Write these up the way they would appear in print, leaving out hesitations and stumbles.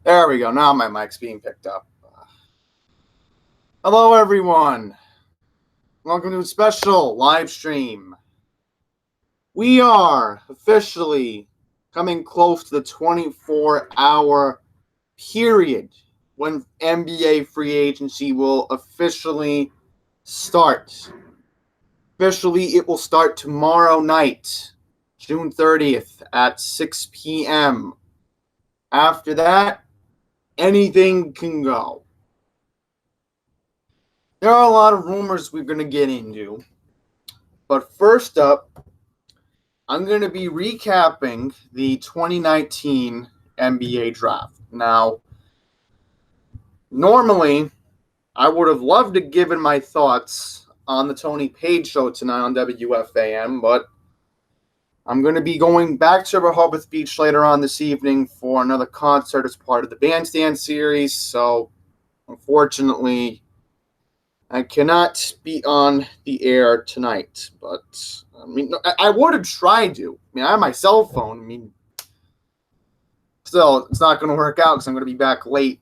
There we go. Now my mic's being picked up. Hello, everyone. Welcome to a special live stream. We are officially coming close to the 24-hour period when NBA free agency will officially start. Officially, it will start tomorrow night, June 30th at 6 p.m. After that, anything can go. There are a lot of rumors we're going to get into. But first up, I'm going to be recapping the 2019 NBA draft. Now, normally, I would have loved to given my thoughts on the Tony Page show tonight on WFAN, but I'm going to be going back to Rehoboth Beach later on this evening for another concert as part of the Bandstand series. So, unfortunately, I cannot be on the air tonight. But, I would have tried to. I have my cell phone. Still, it's not going to work out because I'm going to be back late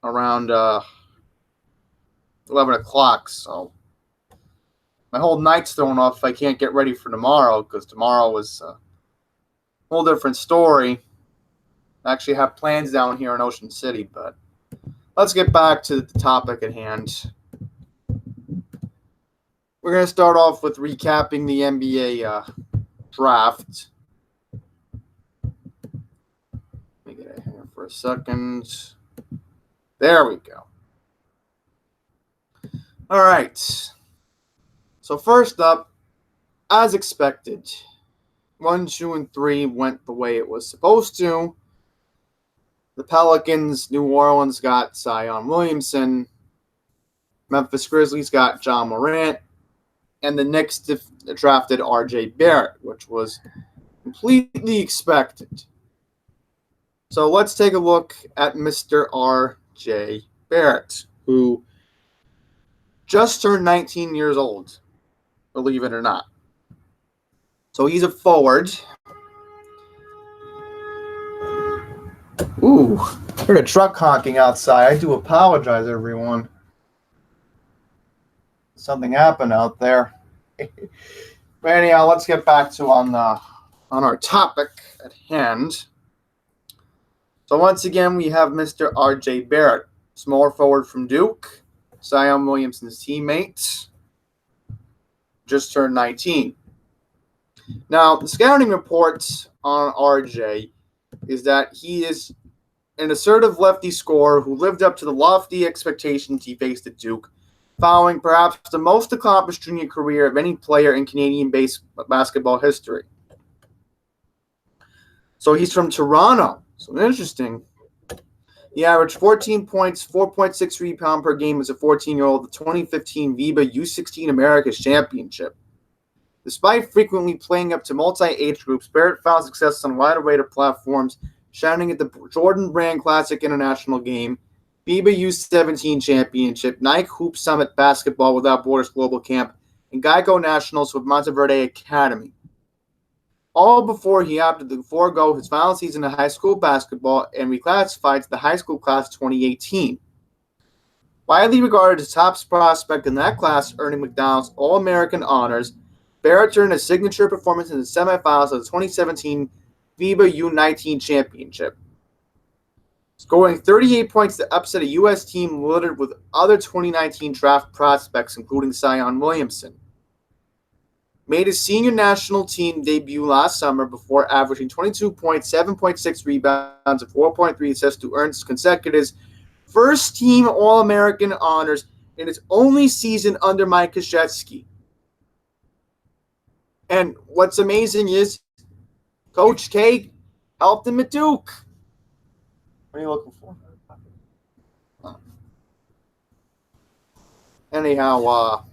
around 11 o'clock. So, my whole night's thrown off if I can't get ready for tomorrow, because tomorrow is a whole different story. I actually have plans down here in Ocean City, but let's get back to the topic at hand. We're going to start off with recapping the NBA draft. Let me get it here for a second. There we go. All right. So first up, as expected, 1, 2, and 3 went the way it was supposed to. The Pelicans, New Orleans got Zion Williamson. Memphis Grizzlies got John Morant. And the Knicks drafted R.J. Barrett, which was completely expected. So let's take a look at Mr. R.J. Barrett, who just turned 19 years old. Believe it or not. So he's a forward. Ooh, heard a truck honking outside. I do apologize, everyone. Something happened out there. But anyhow, let's get back to on our topic at hand. So once again, we have Mr. R.J. Barrett, small forward from Duke, Zion Williamson's teammate. Just turned 19. Now, the scouting report on RJ is that he is an assertive lefty scorer who lived up to the lofty expectations he faced at Duke, following perhaps the most accomplished junior career of any player in Canadian basketball history. So he's from Toronto. So interesting. He averaged 14 points, 4.6 rebounds per game as a 14-year-old at the 2015 FIBA U16 Americas Championship. Despite frequently playing up to multi-age groups, Barrett found success on a wide array of platforms, shining at the Jordan Brand Classic International Game, FIBA U17 Championship, Nike Hoop Summit Basketball Without Borders Global Camp, and Geico Nationals with Monteverde Academy. All before he opted to forego his final season of high school basketball and reclassified to the high school class 2018. Widely regarded as top prospect in that class, earning McDonald's All-American honors, Barrett turned a signature performance in the semifinals of the 2017 FIBA U19 Championship, scoring 38 points to upset a U.S. team littered with other 2019 draft prospects, including Zion Williamson. Made his senior national team debut last summer before averaging 22 points, 7.6 rebounds, and 4.3 assists to earn his consecutive first-team All-American honors in his only season under Mike Krzyzewski. And what's amazing is Coach K helped him at Duke. What are you looking for? Anyhow,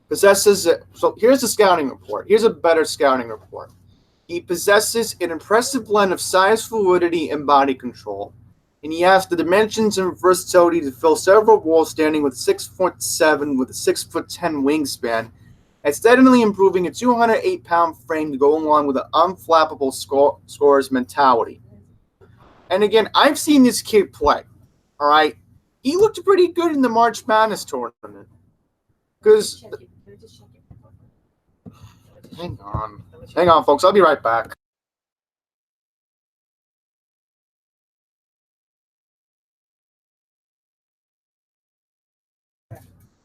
possesses. So here's the scouting report. Here's a better scouting report. He possesses an impressive blend of size, fluidity, and body control. And he has the dimensions and versatility to fill several roles, standing with 6'7" with a 6'10" wingspan, and steadily improving a 208-pound frame to go along with an unflappable scorer's mentality. And again, I've seen this kid play. All right, he looked pretty good in the March Madness tournament. Because, hang on, folks. I'll be right back.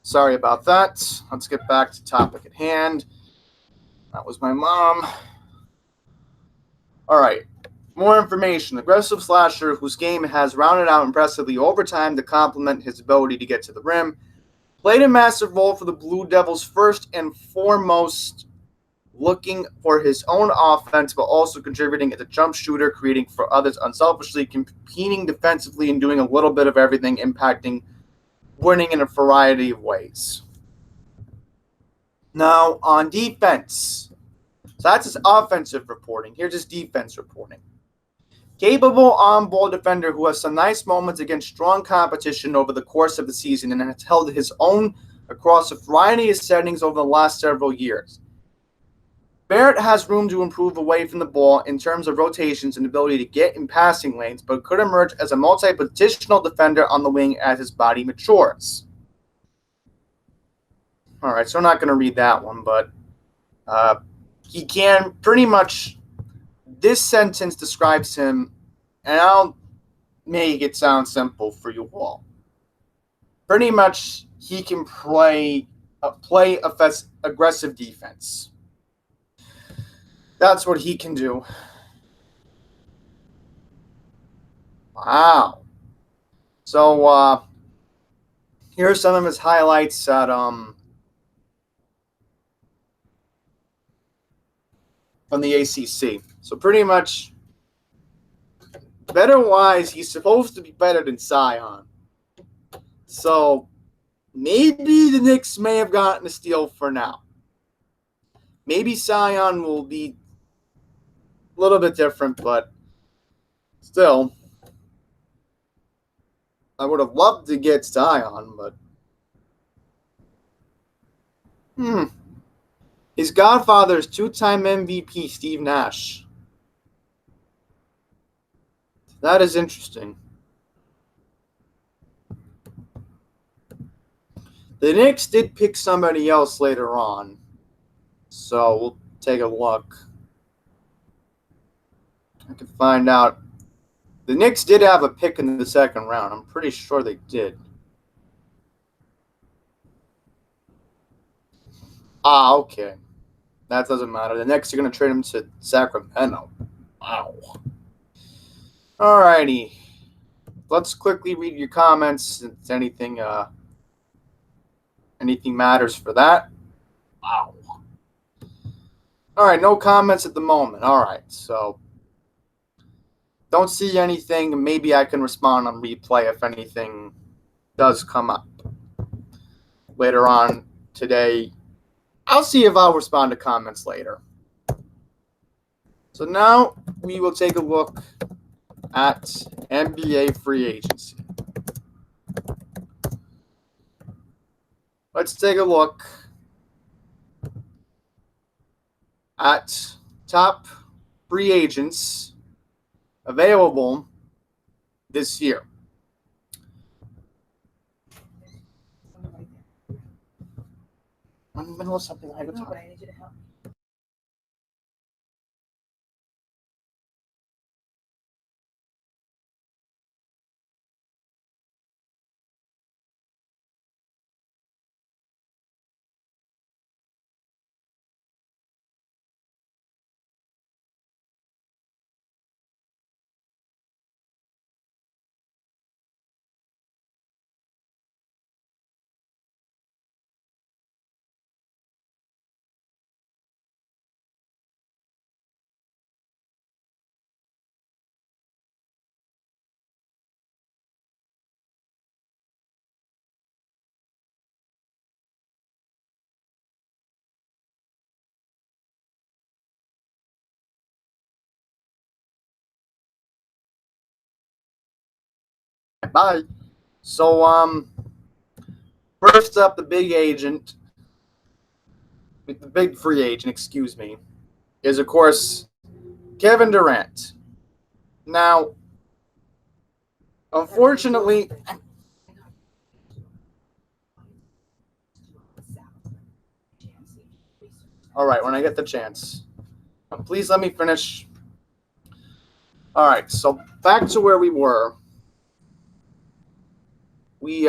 Sorry about that. Let's get back to topic at hand. That was my mom. All right. More information. Aggressive slasher whose game has rounded out impressively over time to complement his ability to get to the rim. Played a massive role for the Blue Devils first and foremost, looking for his own offense, but also contributing as a jump shooter, creating for others unselfishly, competing defensively, and doing a little bit of everything, impacting winning in a variety of ways. Now, on defense. So that's his offensive reporting. Here's his defense reporting. Capable on-ball defender who has some nice moments against strong competition over the course of the season and has held his own across a variety of settings over the last several years. Barrett has room to improve away from the ball in terms of rotations and ability to get in passing lanes, but could emerge as a multi-positional defender on the wing as his body matures. All right, so I'm not going to read that one, but he can pretty much, this sentence describes him, and I'll make it sound simple for you all. Pretty much, he can play aggressive defense. That's what he can do. Wow. So, here are some of his highlights at from the ACC. So pretty much, better-wise, he's supposed to be better than Zion. So maybe the Knicks may have gotten a steal for now. Maybe Zion will be a little bit different, but still, I would have loved to get Zion, but his godfather is two-time MVP Steve Nash. That is interesting. The Knicks did pick somebody else later on, so we'll take a look. I can find out. The Knicks did have a pick in the second round. I'm pretty sure they did. Okay. That doesn't matter. The Knicks are going to trade him to Sacramento. Wow. Alrighty. Let's quickly read your comments. If anything matters for that. Wow. All right, no comments at the moment. All right, so don't see anything. Maybe I can respond on replay if anything does come up later on today. I'll see if I'll respond to comments later. So now we will take a look at NBA free agency. Let's take a look at top free agents available this year. I'm in the middle of something. I need you to help me. Bye. So, first up, the big free agent, is, of course, Kevin Durant. Now, Unfortunately, all right, when I get the chance. Please let me finish. All right, so back to where we were. We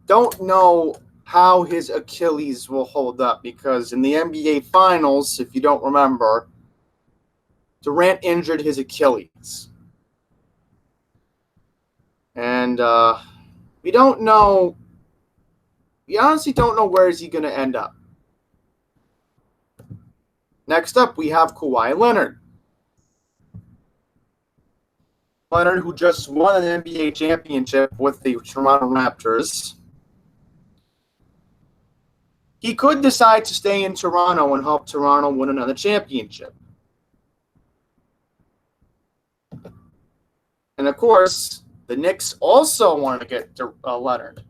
don't know how his Achilles will hold up because in the NBA Finals, if you don't remember, Durant injured his Achilles. And we don't know. We honestly don't know where is he going to end up. Next up, we have Kawhi Leonard. Leonard, who just won an NBA championship with the Toronto Raptors. He could decide to stay in Toronto and help Toronto win another championship. And of course, the Knicks also want to get Leonard.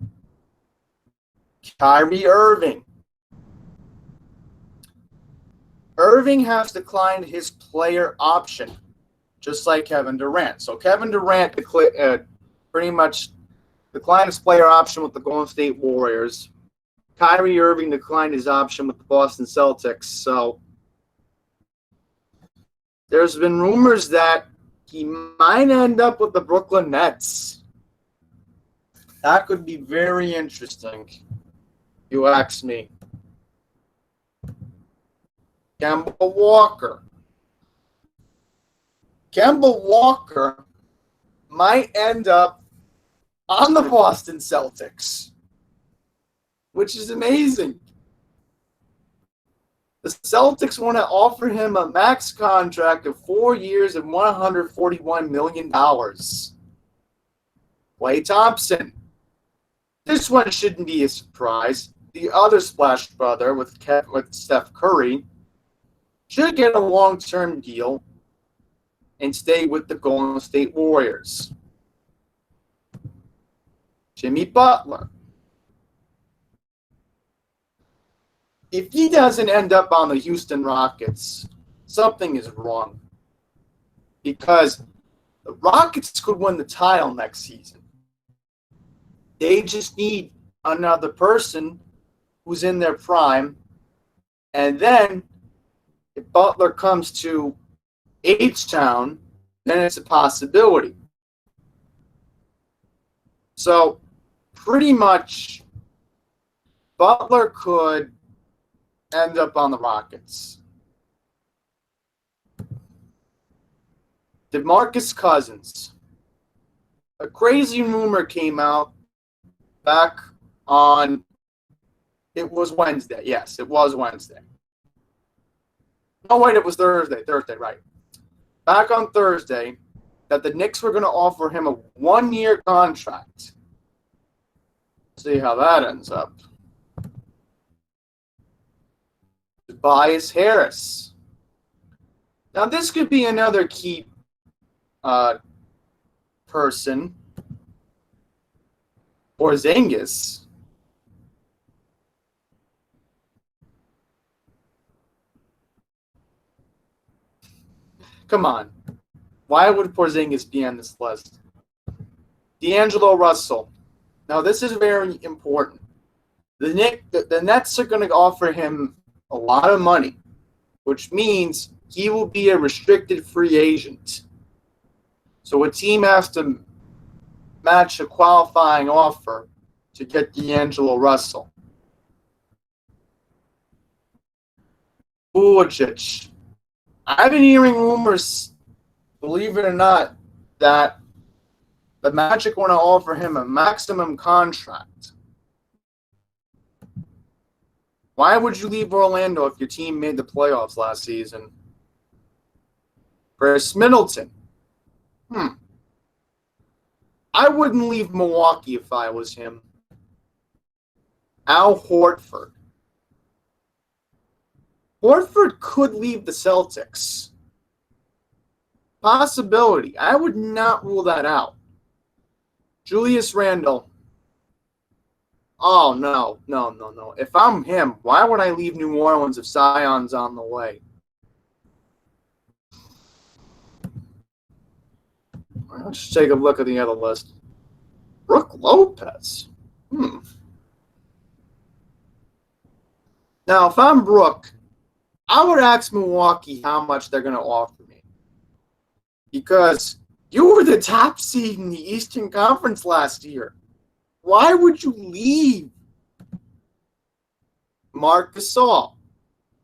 Kyrie Irving. Irving has declined his player option, just like Kevin Durant. So Kevin Durant pretty much declined his player option with the Golden State Warriors. Kyrie Irving declined his option with the Boston Celtics. So there's been rumors that he might end up with the Brooklyn Nets. That could be very interesting, if you ask me. Kemba Walker. Kemba Walker might end up on the Boston Celtics, which is amazing. The Celtics want to offer him a max contract of 4 years and $141 million. Klay Thompson. This one shouldn't be a surprise. The other Splash brother with Steph Curry should get a long-term deal and stay with the Golden State Warriors. Jimmy Butler. If he doesn't end up on the Houston Rockets, something is wrong. Because the Rockets could win the title next season. They just need another person who's in their prime. And then if Butler comes to H-Town, then it's a possibility. So pretty much Butler could end up on the Rockets. DeMarcus Cousins. A crazy rumor came out back on, it was Wednesday. Yes, it was Wednesday. Oh, wait, it was Thursday. Thursday, right. Back on Thursday, that the Knicks were going to offer him a 1-year contract. See how that ends up. Tobias Harris. Now, this could be another key person. Porzingis. Come on. Why would Porzingis be on this list? D'Angelo Russell. Now, this is very important. The Nets are going to offer him a lot of money, which means he will be a restricted free agent. So a team has to match a qualifying offer to get D'Angelo Russell. Vucevic. I've been hearing rumors, believe it or not, that the Magic want to offer him a maximum contract. Why would you leave Orlando if your team made the playoffs last season? Chris Middleton. I wouldn't leave Milwaukee if I was him. Al Horford. Horford could leave the Celtics. Possibility. I would not rule that out. Julius Randle. Oh, no. If I'm him, why would I leave New Orleans if Zion's on the way? Let's take a look at the other list. Brooke Lopez. Now, if I'm Brooke, I would ask Milwaukee how much they're going to offer me. Because you were the top seed in the Eastern Conference last year. Why would you leave Marc Gasol?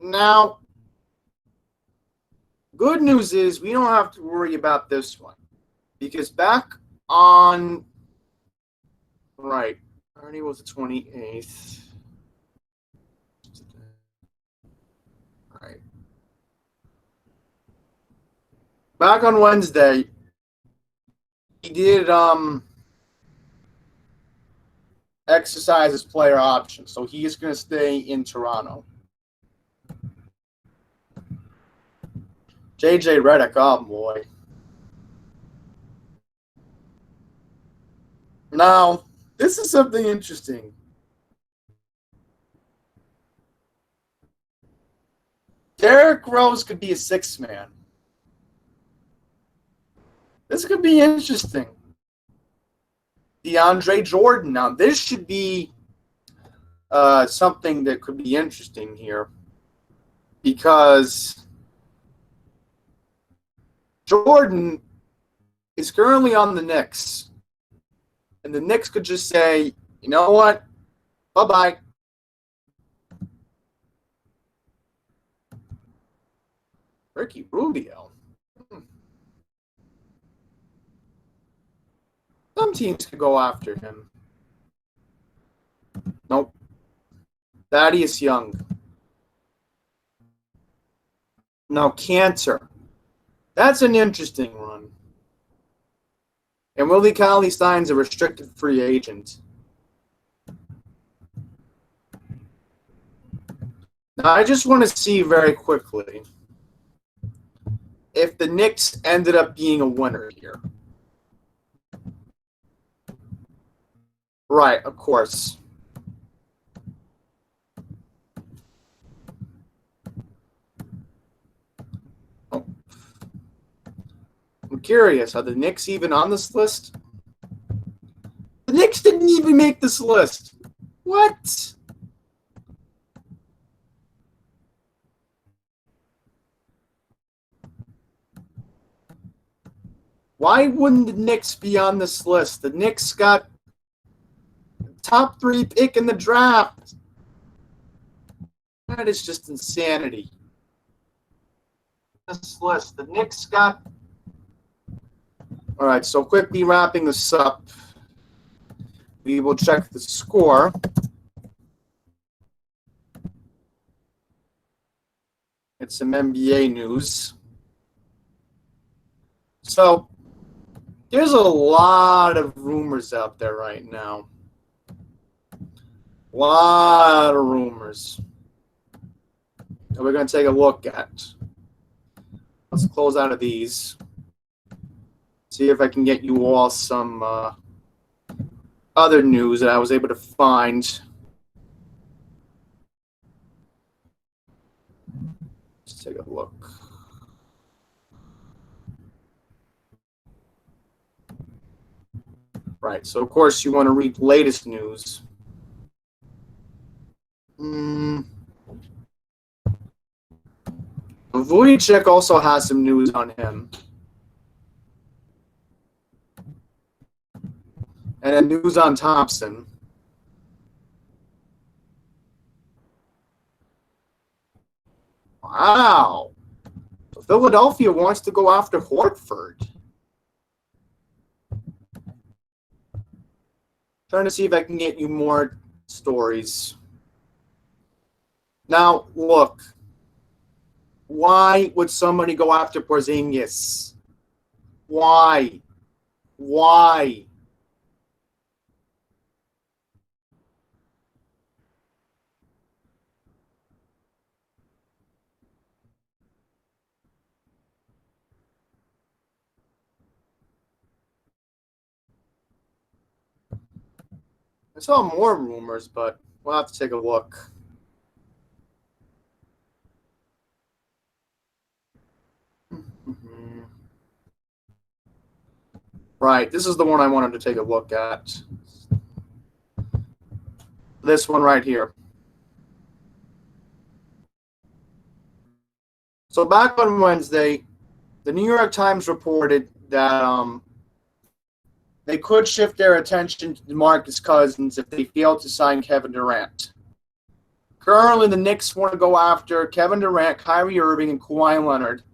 Now, good news is we don't have to worry about this one. Because back on, right, Ernie was the 28th. Right. Back on Wednesday, he did exercise his player option, so he is going to stay in Toronto. JJ Redick, oh boy. Now, this is something interesting. Derrick Rose could be a sixth man. This could be interesting. DeAndre Jordan. Now, this should be something that could be interesting here because Jordan is currently on the Knicks. And the Knicks could just say, you know what? Bye-bye. Ricky Rubio. Some teams could go after him. Nope. Thaddeus Young. Now, Cantor. That's an interesting one. And Willie Cauley-Stein's a restricted free agent. Now, I just want to see very quickly if the Knicks ended up being a winner here. Right, of course. Oh. I'm curious, are the Knicks even on this list? The Knicks didn't even make this list. What? Why wouldn't the Knicks be on this list? The Knicks got top 3 pick in the draft. That is just insanity. This list, the Knicks got. All right, so quickly wrapping this up, we will check the score. It's some NBA news. So there's a lot of rumors out there right now. A lot of rumors that we're going to take a look at. Let's close out of these. See if I can get you all some other news that I was able to find. Let's take a look. Right, so of course you want to read latest news. Vujicic also has some news on him. And then news on Thompson. Wow. So Philadelphia wants to go after Horford. Trying to see if I can get you more stories. Now, look. Why would somebody go after Porzingis? Why? Why? I saw more rumors, but we'll have to take a look. Right. This is the one I wanted to take a look at. This one right here. So back on Wednesday, the New York Times reported that they could shift their attention to DeMarcus Cousins if they fail to sign Kevin Durant. Currently, the Knicks want to go after Kevin Durant, Kyrie Irving, and Kawhi Leonard.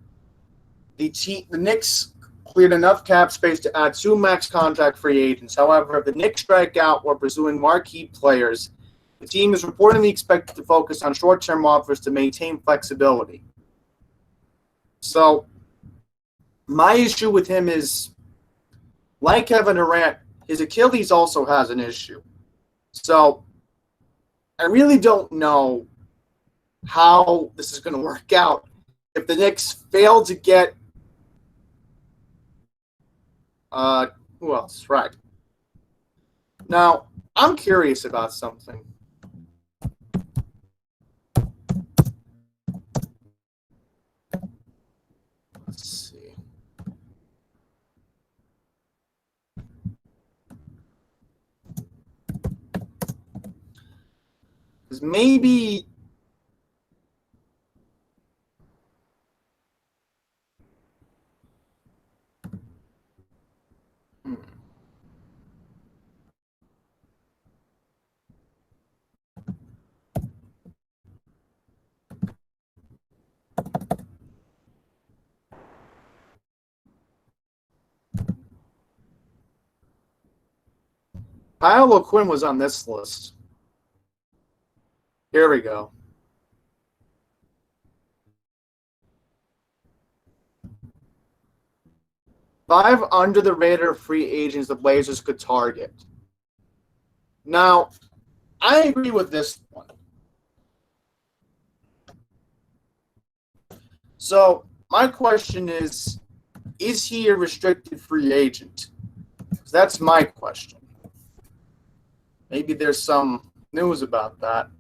The Knicks cleared enough cap space to add 2 max contract free agents. However, if the Knicks strike out while pursuing marquee players, the team is reportedly expected to focus on short-term offers to maintain flexibility. So, my issue with him is, like Kevin Durant, his Achilles also has an issue. So, I really don't know how this is going to work out. If the Knicks fail to get who else? Right. Now, I'm curious about something. Let's see. Because maybe Kyle O'Quinn was on this list. Here we go. Five under-the-radar free agents the Blazers could target. Now, I agree with this one. So, my question is he a restricted free agent? That's my question. Maybe there's some news about that.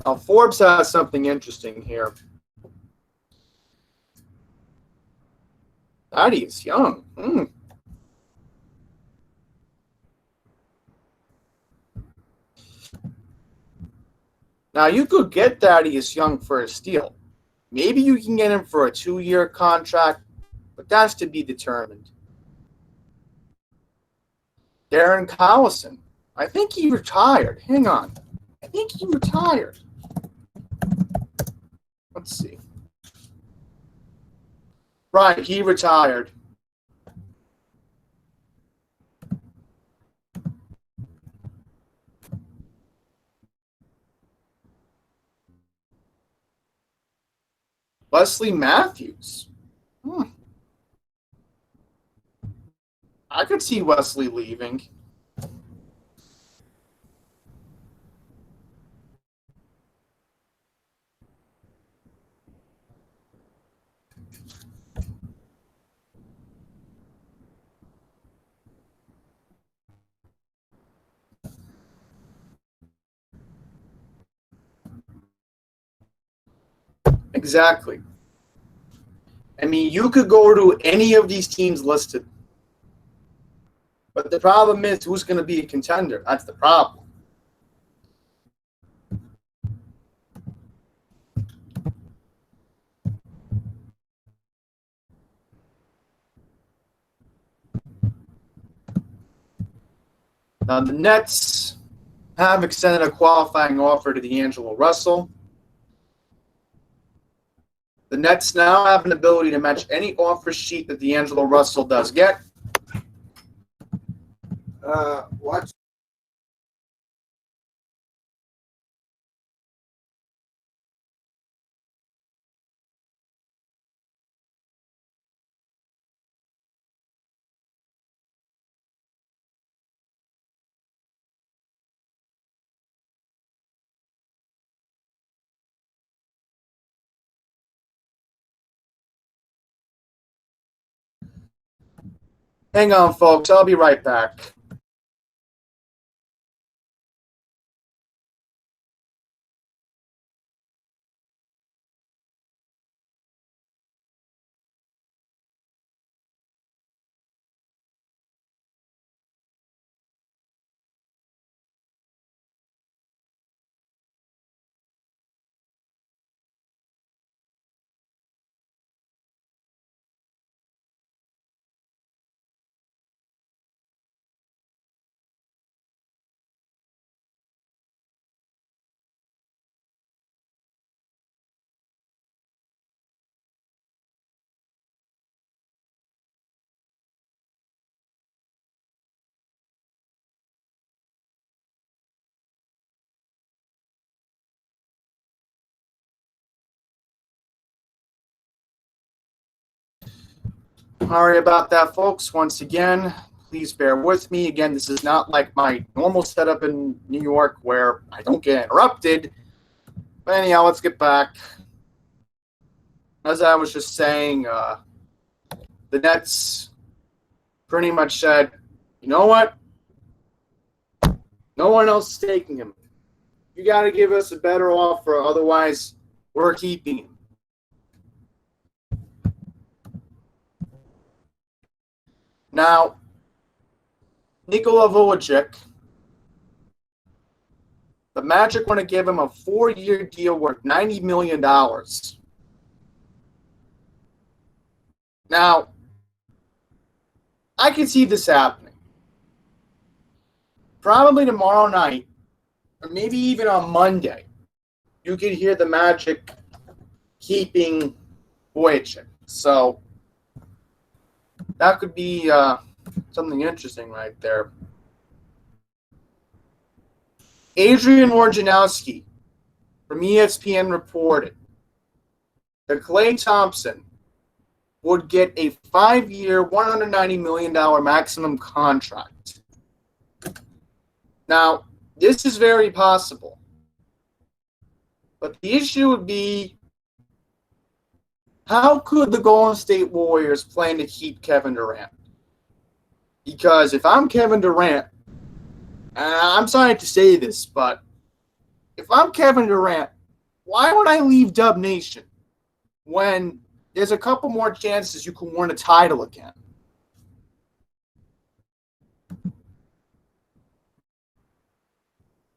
Now, Forbes has something interesting here. Thaddeus Young. Now, you could get Thaddeus Young for a steal. Maybe you can get him for a 2-year contract, but that's to be determined. Darren Collison. I think he retired. Hang on. I think he retired. Let's see. Right, he retired. Wesley Matthews. I could see Wesley leaving. Exactly. I mean, you could go to any of these teams listed. But the problem is, who's going to be a contender? That's the problem. Now, the Nets have extended a qualifying offer to D'Angelo Russell. The Nets now have an ability to match any offer sheet that D'Angelo Russell does get. What? Hang on, folks. I'll be right back. Sorry about that, folks. Once again, please bear with me. Again, this is not like my normal setup in New York where I don't get interrupted. But anyhow, let's get back. As I was just saying, the Nets pretty much said, you know what? No one else is taking him. You got to give us a better offer, otherwise we're keeping him. Now, Nikola Vucevic, the Magic want to give him a 4-year deal worth $90 million. Now, I can see this happening. Probably tomorrow night, or maybe even on Monday, you could hear the Magic keeping Vucevic. So that could be something interesting right there. Adrian Wojnarowski from ESPN reported that Klay Thompson would get a 5-year, $190 million maximum contract. Now, this is very possible. But the issue would be, how could the Golden State Warriors plan to keep Kevin Durant? Because if I'm Kevin Durant, I'm sorry to say this, but if I'm Kevin Durant, why would I leave Dub Nation when there's a couple more chances you can win a title again?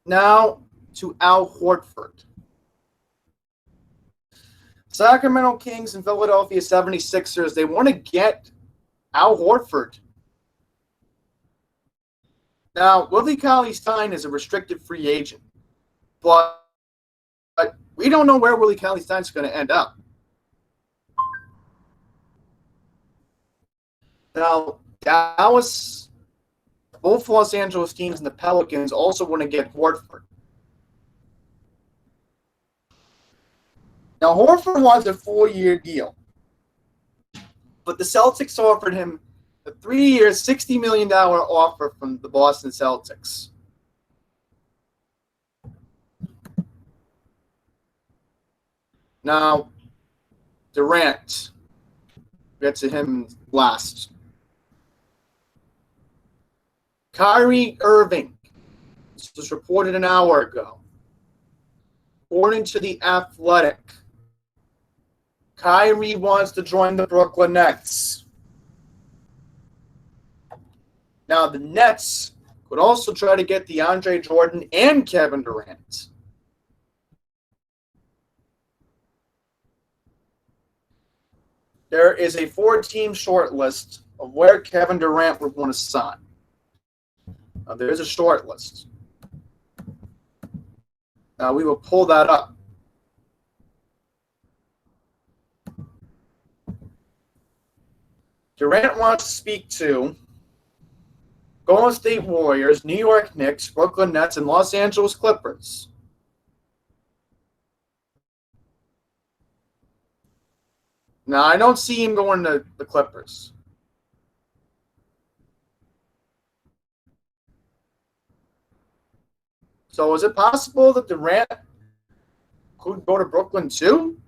Now to Al Horford. Sacramento Kings and Philadelphia 76ers, they want to get Al Horford. Now, Willie Cauley-Stein is a restricted free agent, but we don't know where Willie Cauley-Stein is going to end up. Now, Dallas, both Los Angeles teams and the Pelicans also want to get Horford. Now, Horford wants a 4-year deal, but the Celtics offered him a 3-year, $60 million offer from the Boston Celtics. Now, Durant, get to him last. Kyrie Irving, this was reported an hour ago. According to The Athletic, Kyrie wants to join the Brooklyn Nets. Now, the Nets could also try to get DeAndre Jordan and Kevin Durant. There is a 4-team short list of where Kevin Durant would want to sign. Now, there is a short list. Now, we will pull that up. Durant wants to speak to Golden State Warriors, New York Knicks, Brooklyn Nets, and Los Angeles Clippers. Now, I don't see him going to the Clippers. So is it possible that Durant could go to Brooklyn too?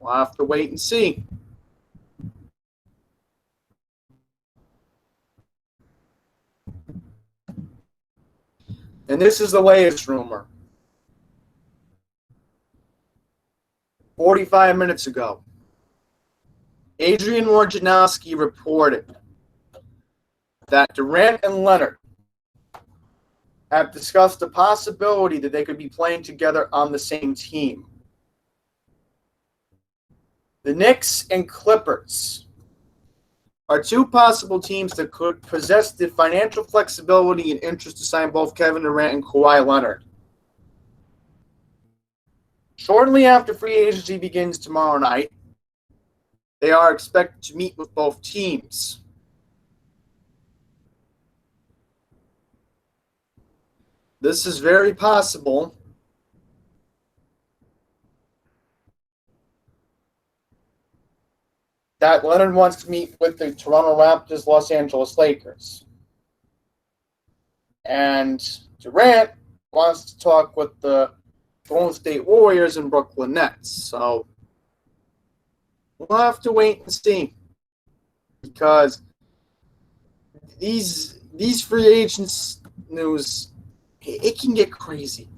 We'll have to wait and see. And this is the latest rumor. 45 minutes ago, Adrian Wojnarowski reported that Durant and Leonard have discussed the possibility that they could be playing together on the same team. The Knicks and Clippers are two possible teams that could possess the financial flexibility and interest to sign both Kevin Durant and Kawhi Leonard. Shortly after free agency begins tomorrow night, they are expected to meet with both teams. This is very possible. that Leonard wants to meet with the Toronto Raptors, Los Angeles Lakers. And Durant wants to talk with the Golden State Warriors and Brooklyn Nets. So we'll have to wait and see, because these free agents news, it can get crazy.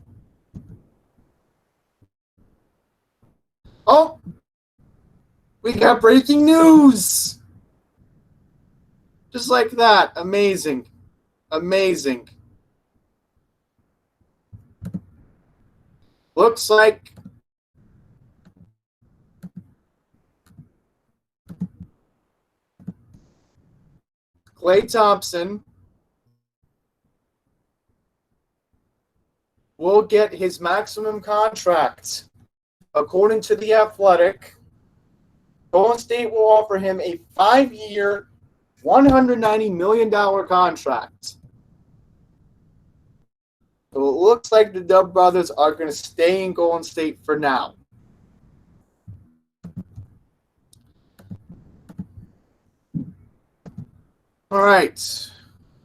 Oh, we got breaking news. Just like that. Amazing. Amazing. Looks like Klay Thompson will get his maximum contract. According to The Athletic, Golden State will offer him a 5-year, $190 million contract. So it looks like the Dub brothers are going to stay in Golden State for now. All right. So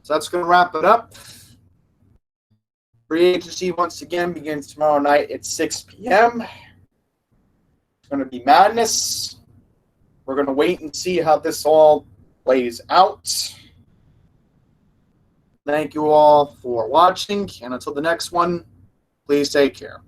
that's going to wrap it up. Free agency once again begins tomorrow night at 6 p.m. It's going to be madness. We're going to wait and see how this all plays out. Thank you all for watching, and until the next one, please take care.